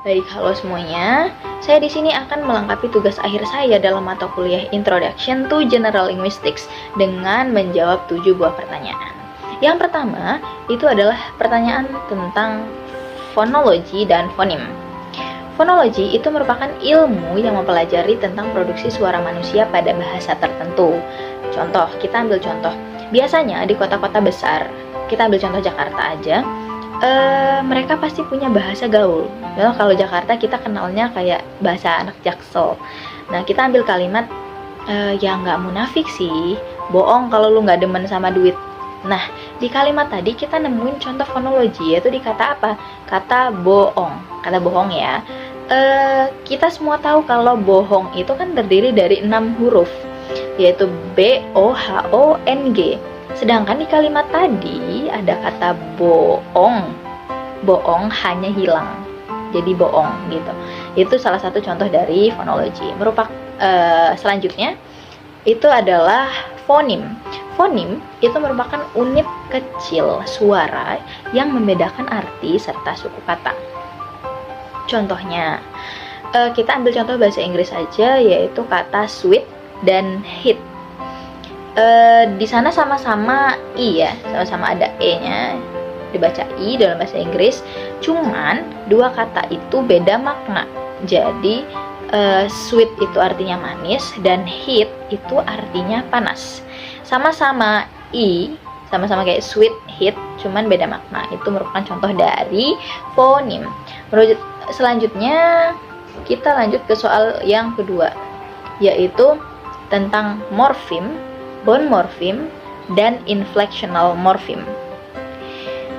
Baik, halo semuanya. Saya di sini akan melengkapi tugas akhir saya dalam mata kuliah Introduction to General Linguistics dengan menjawab 7 buah pertanyaan. Yang pertama, itu adalah pertanyaan tentang fonologi dan fonim. Fonologi itu merupakan ilmu yang mempelajari tentang produksi suara manusia pada bahasa tertentu. Contoh, kita ambil contoh. Biasanya di kota-kota besar, kita ambil contoh Jakarta aja, mereka pasti punya bahasa gaul. Ya, kalau Jakarta kita kenalnya kayak bahasa anak Jaksel. Nah, kita ambil kalimat yang nggak munafik sih, bohong kalau lu nggak demen sama duit. Nah, di kalimat tadi kita nemuin contoh fonologi, yaitu di kata apa? Kata bohong. Kata bohong ya. Kita semua tahu kalau bohong itu kan terdiri dari 6 huruf, yaitu B, O, H, O, N, G. Sedangkan di kalimat tadi ada kata bohong. Bohong hanya hilang. Jadi bohong gitu. Itu salah satu contoh dari fonologi. Selanjutnya itu adalah fonim. Fonim itu merupakan unit kecil suara yang membedakan arti serta suku kata. Contohnya, kita ambil contoh bahasa Inggris saja, yaitu kata sweet dan hit. Di sana sama-sama i ya, sama-sama ada e-nya, dibaca i dalam bahasa Inggris. Cuman dua kata itu beda makna. Jadi sweet itu artinya manis dan heat itu artinya panas. Sama-sama i, sama-sama kayak sweet, heat, cuman beda makna. Itu merupakan contoh dari fonim. Selanjutnya kita lanjut ke soal yang kedua, yaitu tentang morfem, bone morfem, dan inflectional morfem.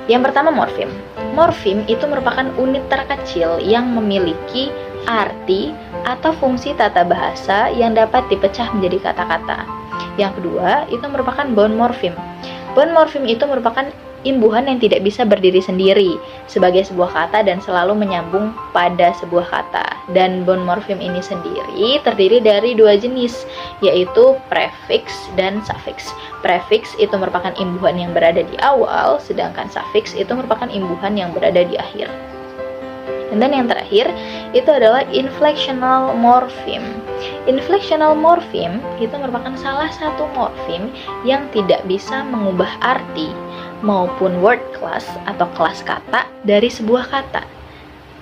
Yang pertama morfem. Morfem itu merupakan unit terkecil yang memiliki arti atau fungsi tata bahasa yang dapat dipecah menjadi kata-kata. Yang kedua, itu merupakan bone morfem. Bone morfem itu merupakan imbuhan yang tidak bisa berdiri sendiri sebagai sebuah kata dan selalu menyambung pada sebuah kata. Dan bone morfem ini sendiri terdiri dari dua jenis, yaitu prefix dan suffix. Prefix itu merupakan imbuhan yang berada di awal, sedangkan suffix itu merupakan imbuhan yang berada di akhir. Dan yang terakhir itu adalah inflectional morpheme. Inflectional morpheme itu merupakan salah satu morfem yang tidak bisa mengubah arti maupun word class atau kelas kata dari sebuah kata,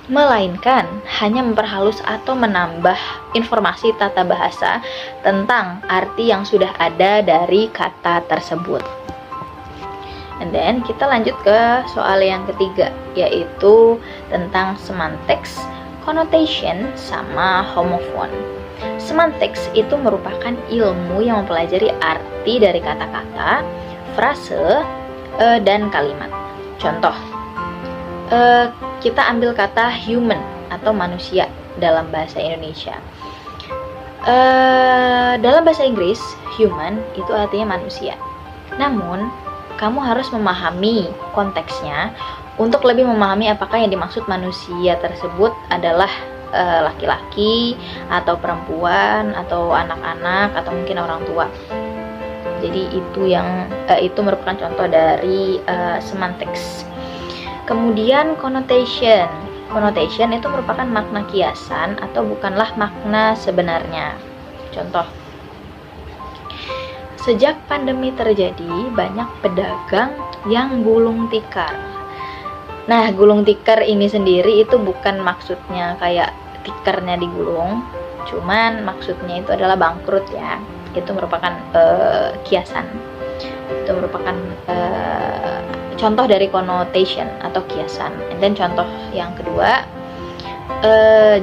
melainkan hanya memperhalus atau menambah informasi tata bahasa tentang arti yang sudah ada dari kata tersebut. And then kita lanjut ke soal yang ketiga, yaitu tentang semantics, connotation, sama homophone. Semantics itu merupakan ilmu yang mempelajari arti dari kata-kata, frase, dan kalimat. Contoh, kita ambil kata human atau manusia dalam bahasa Indonesia. Dalam bahasa Inggris, human itu artinya manusia. Namun, kamu harus memahami konteksnya untuk lebih memahami apakah yang dimaksud manusia tersebut adalah laki-laki atau perempuan atau anak-anak atau mungkin orang tua. Jadi itu merupakan contoh dari semantics. Kemudian connotation. Connotation itu merupakan makna kiasan atau bukanlah makna sebenarnya. Contoh, sejak pandemi terjadi, banyak pedagang yang gulung tikar. Nah, gulung tikar ini sendiri itu bukan maksudnya kayak tikarnya digulung, cuman maksudnya itu adalah bangkrut ya. Itu merupakan kiasan. Itu merupakan contoh dari connotation atau kiasan. Dan contoh yang kedua,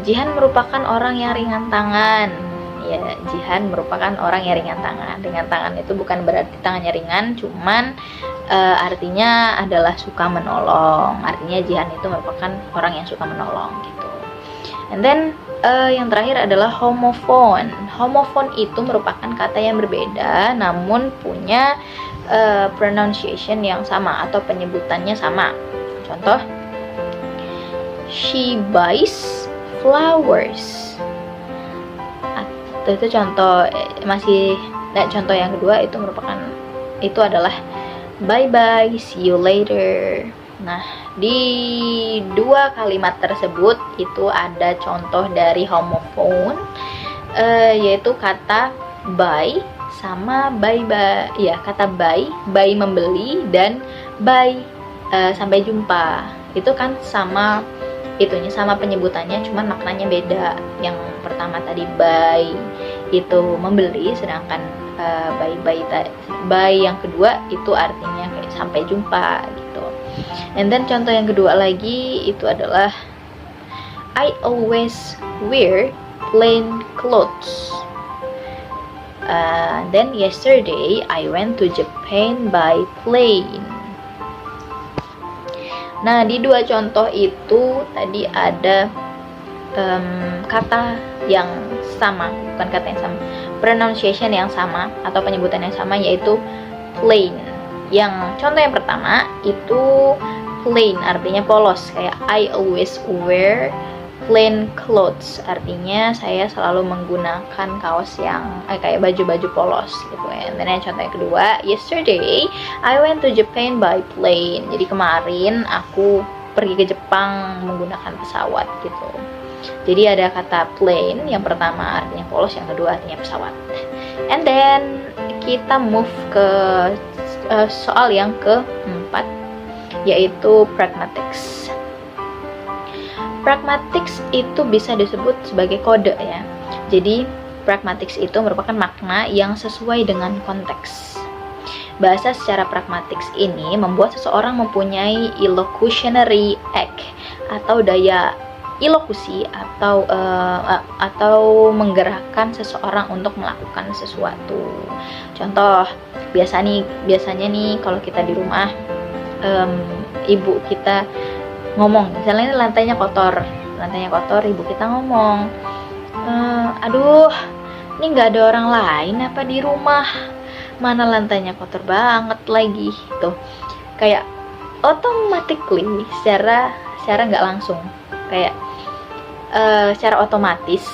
Jihan merupakan orang yang ringan tangan. Ya, Jihan merupakan orang yang ringan tangan. Ringan tangan itu bukan berarti tangannya ringan, cuman artinya adalah suka menolong. Artinya Jihan itu merupakan orang yang suka menolong gitu. And then yang terakhir adalah homophone. Homophone itu merupakan kata yang berbeda namun punya pronunciation yang sama atau penyebutannya sama. Contoh, she buys flowers. Itu contoh contoh yang kedua itu adalah bye bye, see you later. Nah, di dua kalimat tersebut itu ada contoh dari homophone, yaitu kata buy sama buy, ya, kata buy membeli, dan buy sampai jumpa. Itu kan sama sama penyebutannya, cuman maknanya beda. Yang pertama tadi buy itu membeli, sedangkan buy yang kedua itu artinya kayak sampai jumpa gitu. And then contoh yang kedua lagi itu adalah I always wear plain clothes. Then yesterday I went to Japan by plane. Nah, di dua contoh itu tadi ada kata yang sama, bukan kata yang sama, pronunciation yang sama atau penyebutan yang sama, yaitu plain. Yang contoh yang pertama itu plain artinya polos, kayak I always wear plain clothes, artinya saya selalu menggunakan kaos yang kayak baju-baju polos gitu ya. Dan yang contoh yang kedua, yesterday I went to Japan by plane. Jadi kemarin aku pergi ke Jepang menggunakan pesawat gitu. Jadi ada kata plane, yang pertama artinya polos, yang kedua artinya pesawat. And then kita move ke soal yang keempat, yaitu pragmatics. Pragmatics itu bisa disebut sebagai kode ya. Jadi pragmatics itu merupakan makna yang sesuai dengan konteks. Bahasa secara pragmatics ini membuat seseorang mempunyai illocutionary act atau daya ilokusi atau menggerakkan seseorang untuk melakukan sesuatu. Contoh, biasanya nih kalau kita di rumah, ibu kita ngomong, misalnya ini lantainya kotor, ibu kita ngomong, aduh, ini nggak ada orang lain apa di rumah, mana lantainya kotor banget lagi, tuh, kayak automatically secara nggak langsung, kayak secara otomatis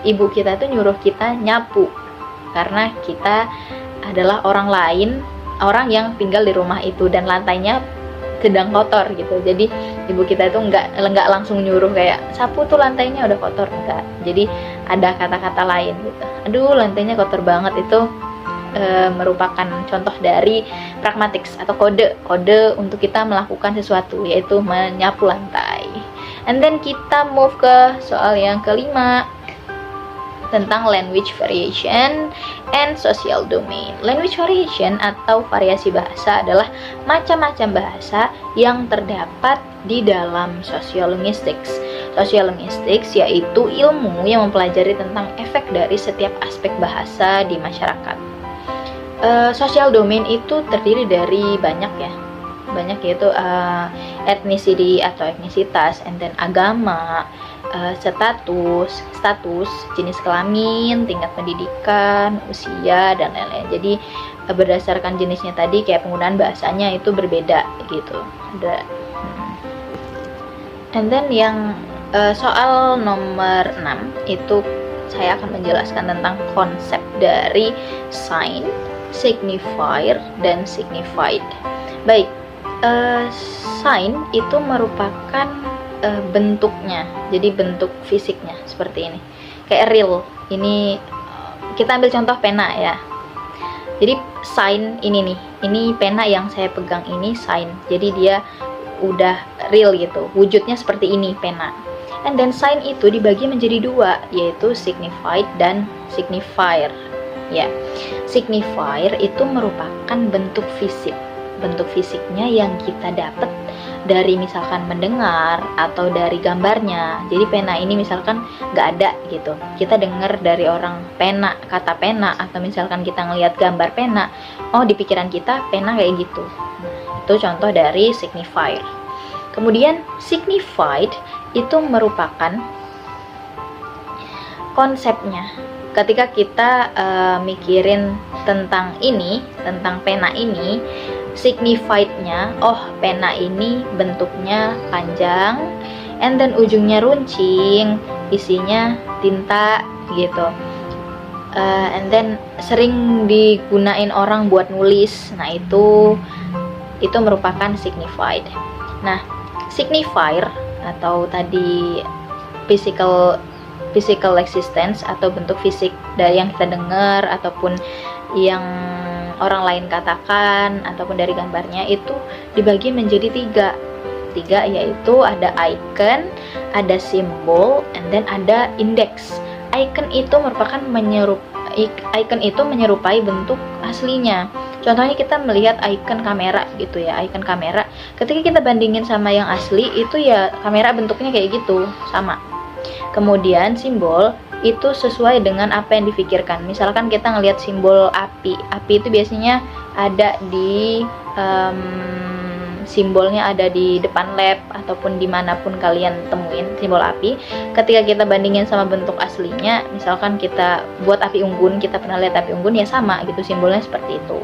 ibu kita tuh nyuruh kita nyapu karena kita adalah orang yang tinggal di rumah itu dan lantainya sedang kotor gitu. Jadi ibu kita itu nggak langsung nyuruh kayak sapu tuh lantainya udah kotor, enggak. Jadi ada kata-kata lain gitu. Aduh, lantainya kotor banget, itu merupakan contoh dari pragmatics atau kode untuk kita melakukan sesuatu, yaitu menyapu lantai. And then kita move ke soal yang kelima tentang language variation and social domain. Language variation atau variasi bahasa adalah macam-macam bahasa yang terdapat di dalam sociolinguistics. Sociolinguistics yaitu ilmu yang mempelajari tentang efek dari setiap aspek bahasa di masyarakat. Social domain itu terdiri dari banyak yaitu ethnicity atau etnisitas, and then agama, status, jenis kelamin, tingkat pendidikan, usia, dan lain-lain. Jadi berdasarkan jenisnya tadi kayak penggunaan bahasanya itu berbeda gitu. And then yang soal nomor 6 itu saya akan menjelaskan tentang konsep dari sign, signifier, dan signified. Baik, sign itu merupakan bentuknya, jadi bentuk fisiknya seperti ini, kayak real. Ini kita ambil contoh pena ya. Jadi sign ini pena yang saya pegang ini sign, jadi dia udah real gitu, wujudnya seperti ini pena. And then sign itu dibagi menjadi dua, yaitu signified dan signifier ya. Signifier itu merupakan bentuk fisiknya yang kita dapat dari misalkan mendengar atau dari gambarnya. Jadi pena ini misalkan nggak ada gitu, kita dengar dari orang pena, kata pena, atau misalkan kita ngelihat gambar pena, oh di pikiran kita pena kayak gitu. Itu contoh dari signifier. Kemudian signified itu merupakan konsepnya. Ketika kita mikirin tentang pena ini, signified-nya, oh pena ini bentuknya panjang, and then ujungnya runcing, isinya tinta gitu, and then sering digunain orang buat nulis. Nah itu merupakan signified. Nah, signifier atau tadi physical physical existence atau bentuk fisik dari yang kita dengar ataupun yang orang lain katakan ataupun dari gambarnya itu dibagi menjadi tiga, yaitu ada icon, ada simbol, and then ada index. Icon itu menyerupai bentuk aslinya. Contohnya kita melihat icon kamera gitu ya, icon kamera. Ketika kita bandingin sama yang asli itu ya kamera bentuknya kayak gitu, sama. Kemudian simbol itu sesuai dengan apa yang difikirkan. Misalkan kita ngelihat simbol api itu biasanya ada di simbolnya ada di depan lab ataupun dimanapun kalian temuin simbol api. Ketika kita bandingin sama bentuk aslinya, misalkan kita buat api unggun, kita pernah lihat api unggun ya sama gitu, simbolnya seperti itu.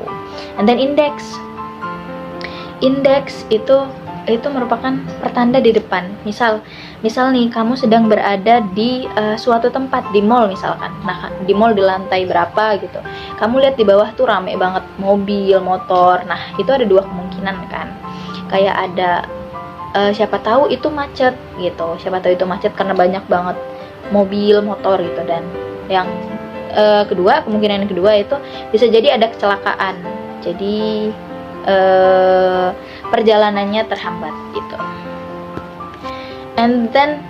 And then index itu merupakan pertanda di depan. Misal nih kamu sedang berada di suatu tempat di mall misalkan. Nah, di mall di lantai berapa gitu. Kamu lihat di bawah tuh rame banget mobil, motor. Nah, itu ada dua kemungkinan kan. Kayak ada siapa tahu itu macet gitu. Siapa tahu itu macet karena banyak banget mobil, motor gitu. Dan yang kemungkinan yang kedua itu bisa jadi ada kecelakaan. Jadi perjalanannya terhambat gitu. And then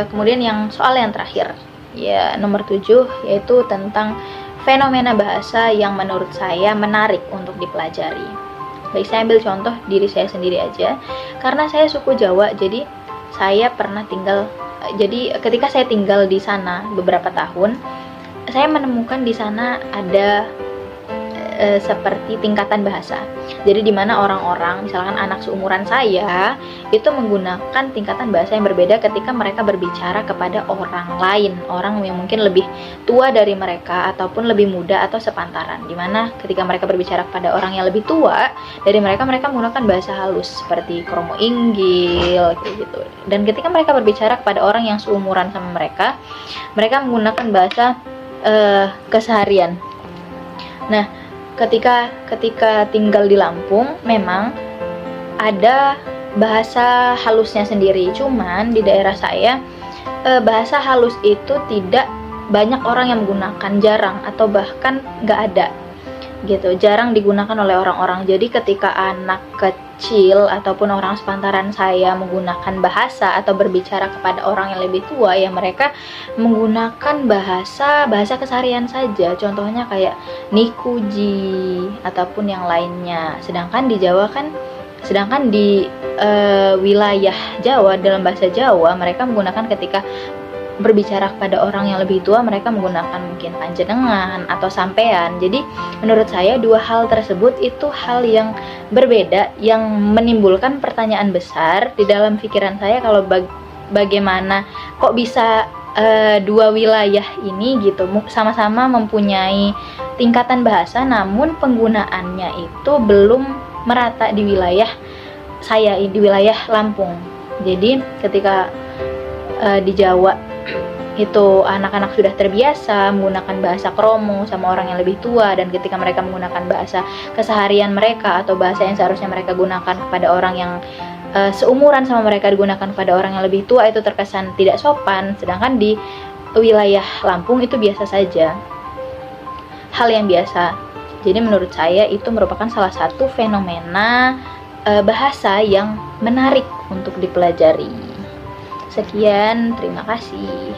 kemudian soal yang terakhir ya nomor 7, yaitu tentang fenomena bahasa yang menurut saya menarik untuk dipelajari. Baik, saya ambil contoh diri saya sendiri aja. Karena saya suku Jawa, jadi saya pernah jadi ketika saya tinggal di sana beberapa tahun, saya menemukan di sana ada seperti tingkatan bahasa. Jadi di mana orang-orang, misalkan anak seumuran saya, itu menggunakan tingkatan bahasa yang berbeda ketika mereka berbicara kepada orang lain, orang yang mungkin lebih tua dari mereka ataupun lebih muda atau sepantaran. Di mana ketika mereka berbicara kepada orang yang lebih tua dari mereka menggunakan bahasa halus seperti kromo inggil kayak gitu. Dan ketika mereka berbicara kepada orang yang seumuran sama mereka menggunakan bahasa keseharian. Nah, ketika tinggal di Lampung memang ada bahasa halusnya sendiri. Cuman di daerah saya bahasa halus itu tidak banyak orang yang menggunakan, jarang atau bahkan nggak ada gitu, jarang digunakan oleh orang-orang. Jadi ketika anak kecil ataupun orang sepantaran saya menggunakan bahasa atau berbicara kepada orang yang lebih tua, ya mereka menggunakan bahasa keseharian saja. Contohnya kayak nikuji ataupun yang lainnya. Sedangkan di wilayah Jawa, dalam bahasa Jawa mereka menggunakan ketika berbicara kepada orang yang lebih tua, mereka menggunakan mungkin panjenengan atau sampean. Jadi menurut saya dua hal tersebut itu hal yang berbeda, yang menimbulkan pertanyaan besar di dalam pikiran saya, kalau bagaimana kok bisa dua wilayah ini gitu sama-sama mempunyai tingkatan bahasa, namun penggunaannya itu belum merata di wilayah saya, di wilayah Lampung. Jadi ketika di Jawa itu anak-anak sudah terbiasa menggunakan bahasa kromo sama orang yang lebih tua, dan ketika mereka menggunakan bahasa keseharian mereka atau bahasa yang seharusnya mereka gunakan kepada orang yang seumuran sama mereka digunakan pada orang yang lebih tua, itu terkesan tidak sopan. Sedangkan di wilayah Lampung itu biasa saja, hal yang biasa. Jadi menurut saya itu merupakan salah satu fenomena bahasa yang menarik untuk dipelajari. Sekian, terima kasih.